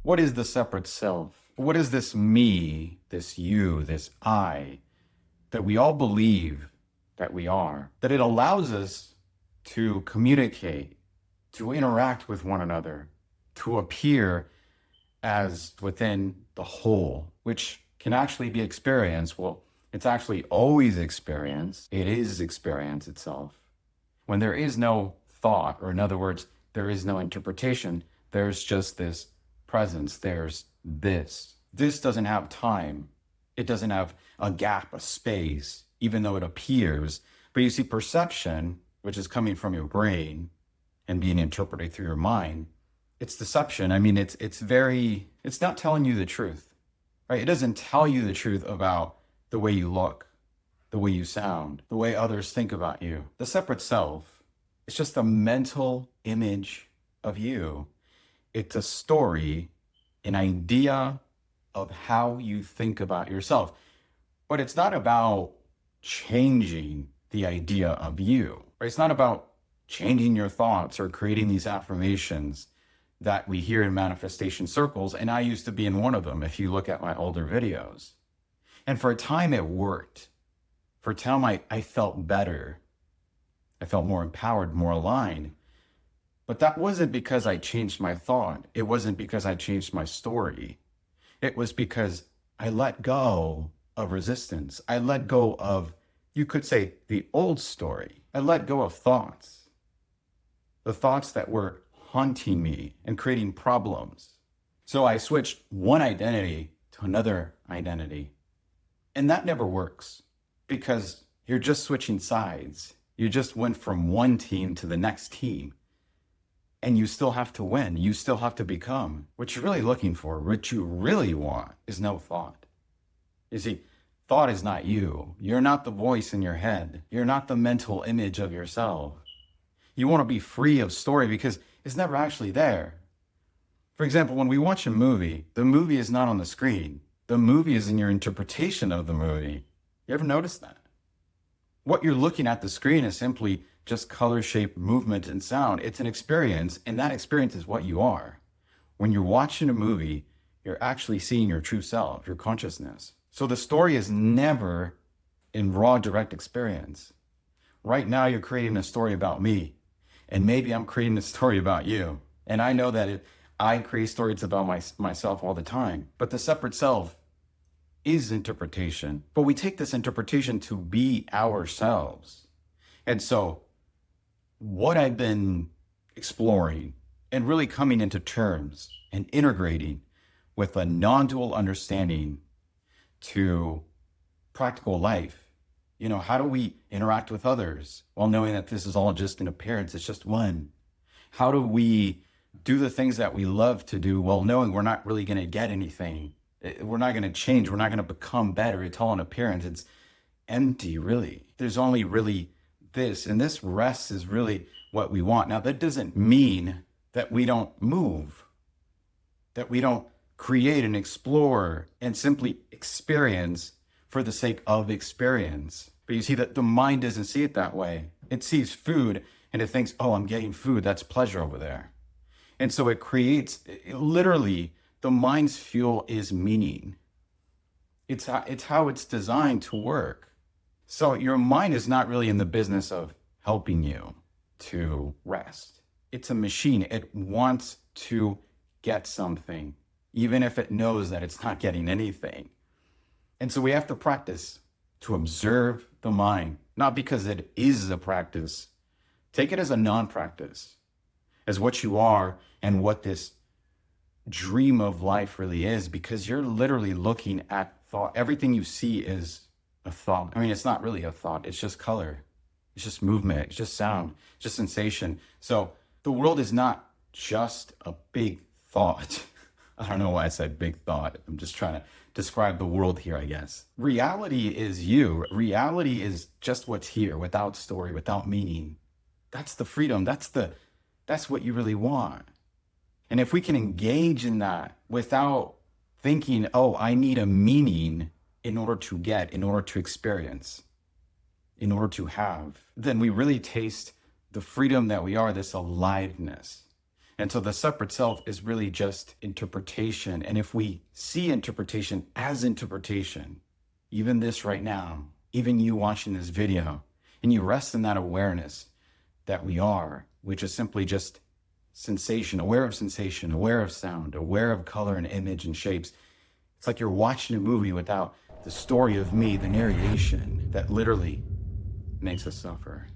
What is the separate self? What is this me, this you, this I, that we all believe that we are? That it allows us to communicate, to interact with one another, to appear as within the whole, which can actually be experienced. Well, it's actually always experience. It is experience itself. When there is no thought, or in other words, there is no interpretation, there's just this presence. There's this. This doesn't have time. It doesn't have a gap, a space, even though it appears. But you see, perception, which is coming from your brain and being interpreted through your mind, it's deception. I mean, it's not telling you the truth, right? It doesn't tell you the truth about the way you look, the way you sound, the way others think about you. The separate self, it's just a mental image of you. It's a story, an idea of how you think about yourself. But it's not about changing the idea of you, right? It's not about changing your thoughts or creating these affirmations that we hear in manifestation circles. And I used to be in one of them, if you look at my older videos. And for a time it worked. For a time I felt better. I felt more empowered, more aligned. But that wasn't because I changed my thought. It wasn't because I changed my story. It was because I let go of resistance. I let go of, you could say, the old story. I let go of thoughts. The thoughts that were haunting me and creating problems. So I switched one identity to another identity. And that never works because you're just switching sides. You just went from one team to the next team. And you still have to win. You still have to become. What you're really looking for, what you really want, is no thought. You see, thought is not you. You're not the voice in your head. You're not the mental image of yourself. You want to be free of story because it's never actually there. For example, when we watch a movie, the movie is not on the screen. The movie is in your interpretation of the movie. You ever notice that? What you're looking at the screen is simply just color, shape, movement, and sound. It's an experience, and that experience is what you are. When you're watching a movie, you're actually seeing your true self, your consciousness. So the story is never in raw, direct experience. Right now, you're creating a story about me, and maybe I'm creating a story about you. And I know that I create stories about myself all the time, but the separate self is interpretation. But we take this interpretation to be ourselves. And so what I've been exploring and really coming into terms and integrating with a non-dual understanding to practical life. You know, how do we interact with others while knowing that this is all just an appearance? It's just one. How do we do the things that we love to do while knowing we're not really going to get anything? We're not going to change. We're not going to become better. It's all an appearance. It's empty, really. There's only really this, and this rest is really what we want. Now, that doesn't mean that we don't move, that we don't create and explore and simply experience for the sake of experience. But you see that the mind doesn't see it that way. It sees food and it thinks, oh, I'm getting food. That's pleasure over there. And so it creates, literally, the mind's fuel is meaning. It's how it's designed to work. So your mind is not really in the business of helping you to rest. It's a machine. It wants to get something, even if it knows that it's not getting anything. And so we have to practice to observe the mind, not because it is a practice. Take it as a non-practice, as what you are and what this dream of life really is, because you're literally looking at thought. Everything you see is a thought. I mean, it's not really a thought. It's just color. It's just movement. It's just sound. It's just sensation. So the world is not just a big thought. I don't know why I said big thought. I'm just trying to describe the world here, I guess. Reality is you. Reality is just what's here, without story, without meaning. That's the freedom. That's what you really want. And if we can engage in that without thinking, oh, I need a meaning in order to get, in order to experience, in order to have, then we really taste the freedom that we are, this aliveness. And so the separate self is really just interpretation. And if we see interpretation as interpretation, even this right now, even you watching this video, and you rest in that awareness that we are, which is simply just sensation, aware of sound, aware of color and image and shapes. It's like you're watching a movie without the story of me, the narration that literally makes us suffer.